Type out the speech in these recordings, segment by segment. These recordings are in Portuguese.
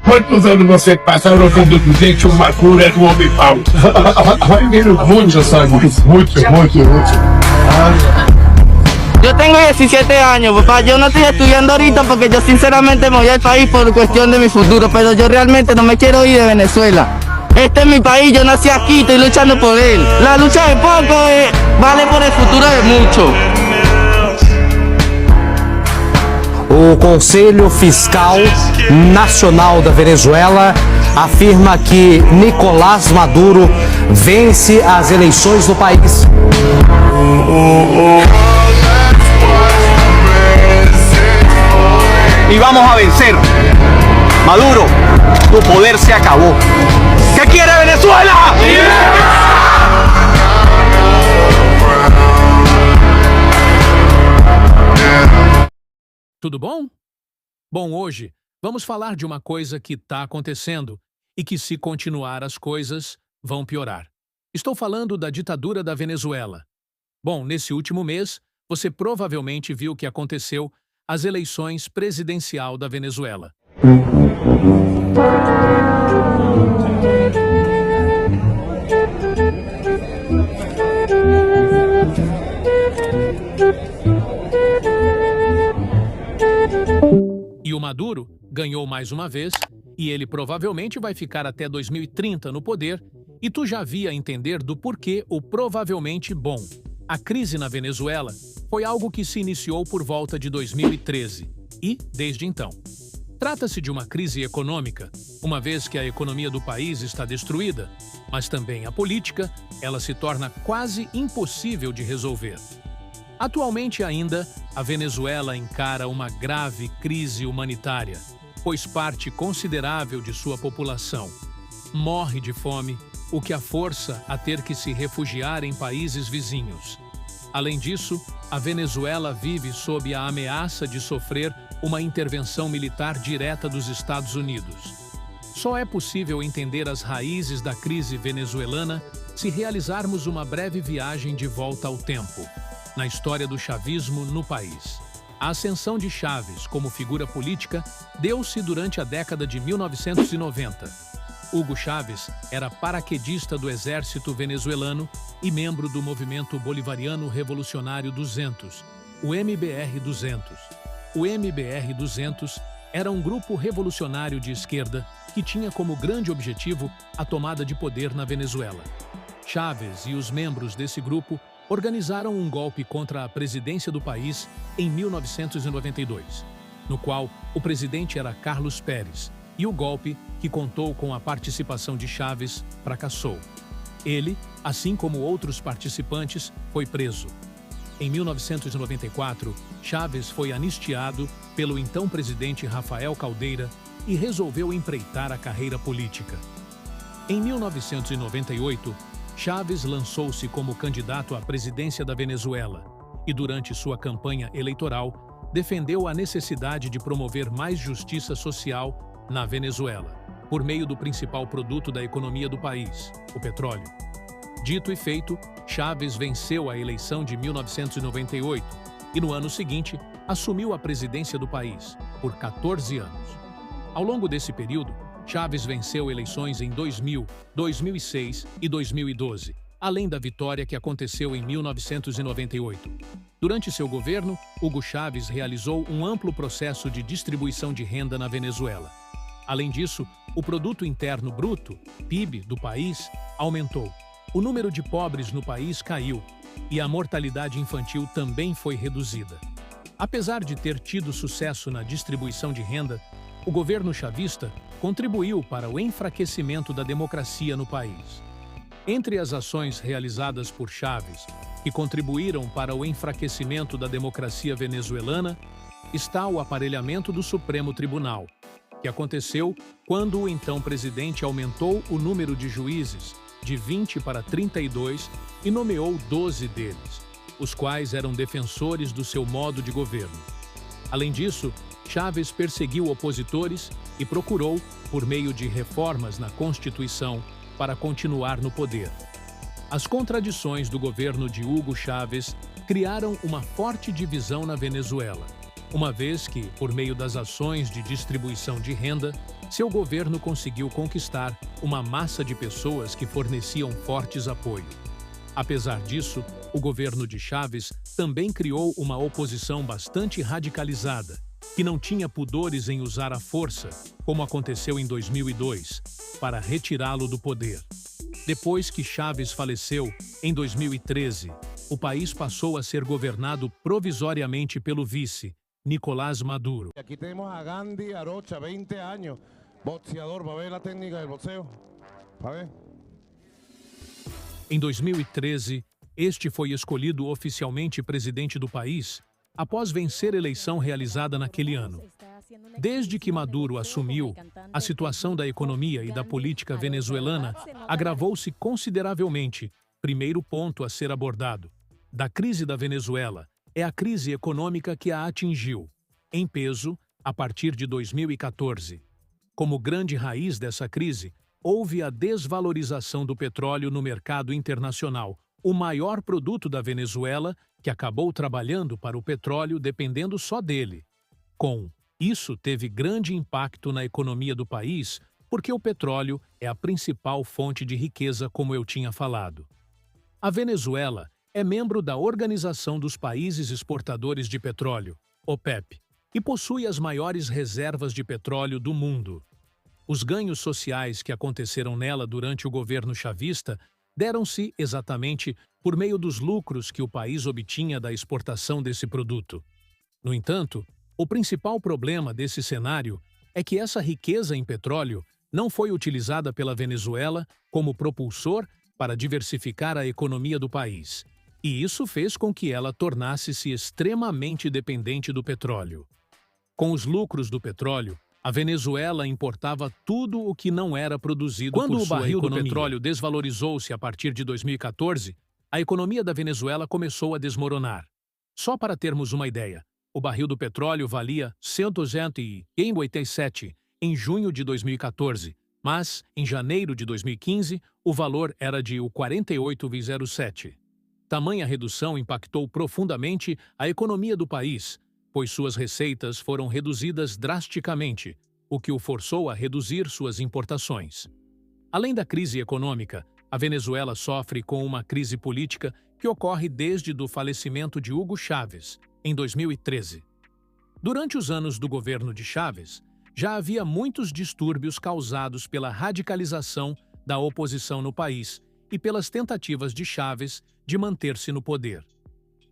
Quantos anos você passaram vendo do gente uma cura do homem-pau? Muchos años. Muito. Yo tengo 17 años, papá. Yo no estoy estudiando ahorita porque yo sinceramente me voy al país por cuestión de mi futuro, pero yo realmente no me quiero ir de Venezuela. Este es mi país, yo nací aquí, estoy luchando por él. La lucha de poco vale por el futuro de muchos. O Conselho Fiscal Nacional da Venezuela afirma que Nicolás Maduro vence as eleições do país. Y vamos a vencer. Maduro, tu poder se acabó. ¿Qué quiere Venezuela? Tudo bom? Bom, hoje vamos falar de uma coisa que está acontecendo e que, se continuar as coisas, vão piorar. Estou falando da ditadura da Venezuela. Bom, nesse último mês, você provavelmente viu o que aconteceu às eleições presidencial da Venezuela. E o Maduro ganhou mais uma vez, e ele provavelmente vai ficar até 2030 no poder, e tu já havia entender do porquê o provavelmente bom. A crise na Venezuela foi algo que se iniciou por volta de 2013, e desde então. Trata-se de uma crise econômica, uma vez que a economia do país está destruída, mas também a política, ela se torna quase impossível de resolver. Atualmente ainda, a Venezuela encara uma grave crise humanitária, pois parte considerável de sua população morre de fome, o que a força a ter que se refugiar em países vizinhos. Além disso, a Venezuela vive sob a ameaça de sofrer uma intervenção militar direta dos Estados Unidos. Só é possível entender as raízes da crise venezuelana se realizarmos uma breve viagem de volta ao tempo, na história do chavismo no país. A ascensão de Chávez como figura política deu-se durante a década de 1990. Hugo Chávez era paraquedista do exército venezuelano e membro do Movimento Bolivariano Revolucionário 200, o MBR-200. O MBR-200 era um grupo revolucionário de esquerda que tinha como grande objetivo a tomada de poder na Venezuela. Chávez e os membros desse grupo organizaram um golpe contra a presidência do país em 1992, no qual o presidente era Carlos Pérez, e o golpe, que contou com a participação de Chávez, fracassou. Ele, assim como outros participantes, foi preso. Em 1994, Chávez foi anistiado pelo então presidente Rafael Caldeira e resolveu empreitar a carreira política. Em 1998, Chávez lançou-se como candidato à presidência da Venezuela e, durante sua campanha eleitoral, defendeu a necessidade de promover mais justiça social na Venezuela, por meio do principal produto da economia do país, o petróleo. Dito e feito, Chávez venceu a eleição de 1998 e, no ano seguinte, assumiu a presidência do país, por 14 anos. Ao longo desse período, Chávez venceu eleições em 2000, 2006 e 2012, além da vitória que aconteceu em 1998. Durante seu governo, Hugo Chávez realizou um amplo processo de distribuição de renda na Venezuela. Além disso, o Produto Interno Bruto, PIB, do país aumentou. O número de pobres no país caiu e a mortalidade infantil também foi reduzida. Apesar de ter tido sucesso na distribuição de renda, o governo chavista contribuiu para o enfraquecimento da democracia no país. Entre as ações realizadas por Chávez, que contribuíram para o enfraquecimento da democracia venezuelana, está o aparelhamento do Supremo Tribunal, que aconteceu quando o então presidente aumentou o número de juízes de 20 para 32 e nomeou 12 deles, os quais eram defensores do seu modo de governo. Além disso, Chávez perseguiu opositores e procurou, por meio de reformas na Constituição, para continuar no poder. As contradições do governo de Hugo Chávez criaram uma forte divisão na Venezuela, uma vez que, por meio das ações de distribuição de renda, seu governo conseguiu conquistar uma massa de pessoas que forneciam fortes apoio. Apesar disso, o governo de Chávez também criou uma oposição bastante radicalizada, que não tinha pudores em usar a força, como aconteceu em 2002, para retirá-lo do poder. Depois que Chávez faleceu, em 2013, o país passou a ser governado provisoriamente pelo vice, Nicolás Maduro. Aquí tenemos a Gandhi Arocha, 20 años, boxeador. ¿Va a ver la técnica del boxeo? ¿Va a ver? Em 2013, este foi escolhido oficialmente presidente do país após vencer a eleição realizada naquele ano. Desde que Maduro assumiu, a situação da economia e da política venezuelana agravou-se consideravelmente. Primeiro ponto a ser abordado da crise da Venezuela é a crise econômica que a atingiu, em peso, a partir de 2014. Como grande raiz dessa crise, houve a desvalorização do petróleo no mercado internacional, o maior produto da Venezuela, que acabou trabalhando para o petróleo dependendo só dele. Isso teve grande impacto na economia do país, porque o petróleo é a principal fonte de riqueza, como eu tinha falado. A Venezuela é membro da Organização dos Países Exportadores de Petróleo, OPEP, e possui as maiores reservas de petróleo do mundo. Os ganhos sociais que aconteceram nela durante o governo chavista deram-se exatamente por meio dos lucros que o país obtinha da exportação desse produto. No entanto, o principal problema desse cenário é que essa riqueza em petróleo não foi utilizada pela Venezuela como propulsor para diversificar a economia do país, e isso fez com que ela tornasse-se extremamente dependente do petróleo. Com os lucros do petróleo, a Venezuela importava tudo o que não era produzido por sua economia. Quando o barril do petróleo desvalorizou-se a partir de 2014, a economia da Venezuela começou a desmoronar. Só para termos uma ideia, o barril do petróleo valia 187 em junho de 2014, mas, em janeiro de 2015, o valor era de 48,07. Tamanha redução impactou profundamente a economia do país, pois suas receitas foram reduzidas drasticamente, o que o forçou a reduzir suas importações. Além da crise econômica, a Venezuela sofre com uma crise política que ocorre desde o falecimento de Hugo Chávez, em 2013. Durante os anos do governo de Chávez, já havia muitos distúrbios causados pela radicalização da oposição no país e pelas tentativas de Chávez de manter-se no poder.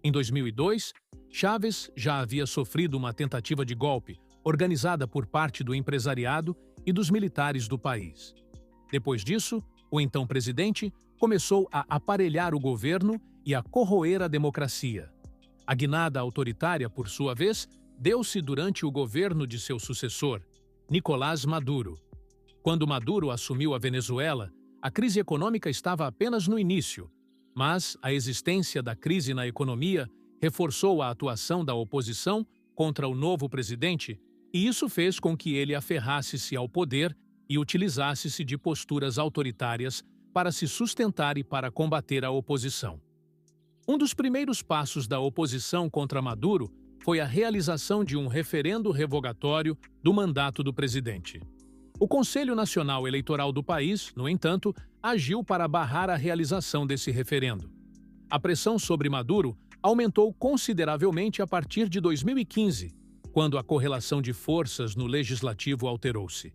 Em 2002, Chávez já havia sofrido uma tentativa de golpe organizada por parte do empresariado e dos militares do país. Depois disso, o então presidente começou a aparelhar o governo e a corroer a democracia. A guinada autoritária, por sua vez, deu-se durante o governo de seu sucessor, Nicolás Maduro. Quando Maduro assumiu a Venezuela, a crise econômica estava apenas no início, mas a existência da crise na economia reforçou a atuação da oposição contra o novo presidente, e isso fez com que ele aferrasse-se ao poder e utilizasse-se de posturas autoritárias para se sustentar e para combater a oposição. Um dos primeiros passos da oposição contra Maduro foi a realização de um referendo revogatório do mandato do presidente. O Conselho Nacional Eleitoral do país, no entanto, agiu para barrar a realização desse referendo. A pressão sobre Maduro aumentou consideravelmente a partir de 2015, quando a correlação de forças no legislativo alterou-se.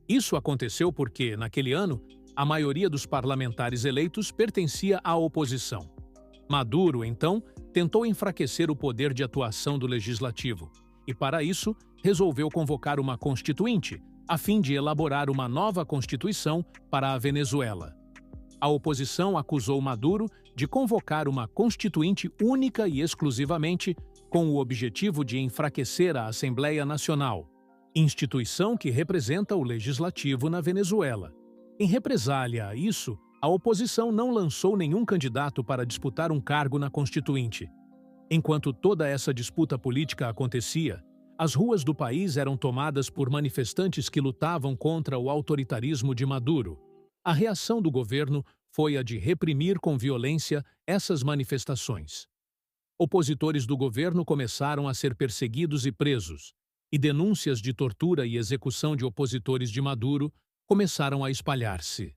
Isso aconteceu porque, naquele ano, a maioria dos parlamentares eleitos pertencia à oposição. Maduro, então, tentou enfraquecer o poder de atuação do legislativo e, para isso, resolveu convocar uma constituinte, a fim de elaborar uma nova constituição para a Venezuela. A oposição acusou Maduro de convocar uma constituinte única e exclusivamente com o objetivo de enfraquecer a Assembleia Nacional, instituição que representa o legislativo na Venezuela. Em represália a isso, a oposição não lançou nenhum candidato para disputar um cargo na Constituinte. Enquanto toda essa disputa política acontecia, as ruas do país eram tomadas por manifestantes que lutavam contra o autoritarismo de Maduro. A reação do governo foi a de reprimir com violência essas manifestações. Opositores do governo começaram a ser perseguidos e presos, e denúncias de tortura e execução de opositores de Maduro começaram a espalhar-se.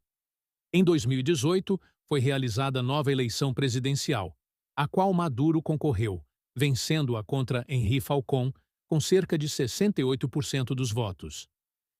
Em 2018, foi realizada nova eleição presidencial, a qual Maduro concorreu, vencendo-a contra Henri Falcón com cerca de 68% dos votos.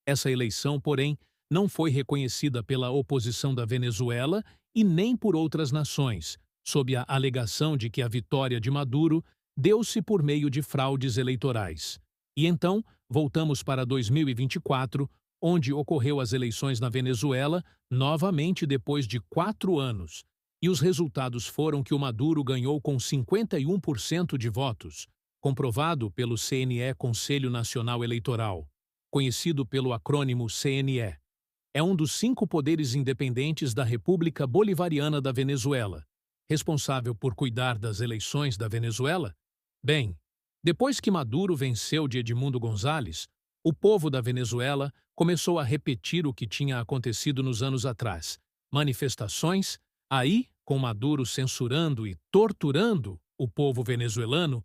Essa eleição, porém, não foi reconhecida pela oposição da Venezuela e nem por outras nações, sob a alegação de que a vitória de Maduro deu-se por meio de fraudes eleitorais. E então, voltamos para 2024, onde ocorreu as eleições na Venezuela, novamente depois de 4 anos, e os resultados foram que o Maduro ganhou com 51% de votos, comprovado pelo CNE Conselho Nacional Eleitoral, conhecido pelo acrônimo CNE. É um dos 5 poderes independentes da República Bolivariana da Venezuela, responsável por cuidar das eleições da Venezuela. Bem, depois que Maduro venceu de Edmundo González, o povo da Venezuela começou a repetir o que tinha acontecido nos anos atrás. Manifestações, aí com Maduro censurando e torturando o povo venezuelano,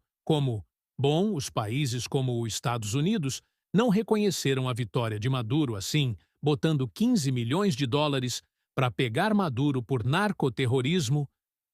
os países como os Estados Unidos não reconheceram a vitória de Maduro assim, botando 15 milhões de dólares para pegar Maduro por narcoterrorismo.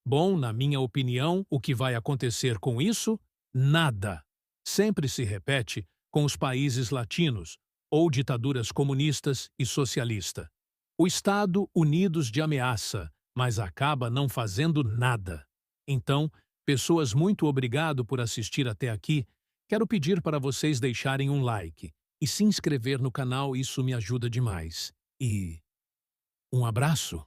Bom, na minha opinião, o que vai acontecer com isso? Nada. Sempre se repete com os países latinos ou ditaduras comunistas e socialista. O Estado unidos de ameaça, mas acaba não fazendo nada. Então, pessoas, muito obrigado por assistir até aqui. Quero pedir para vocês deixarem um like e se inscrever no canal, isso me ajuda demais. E um abraço.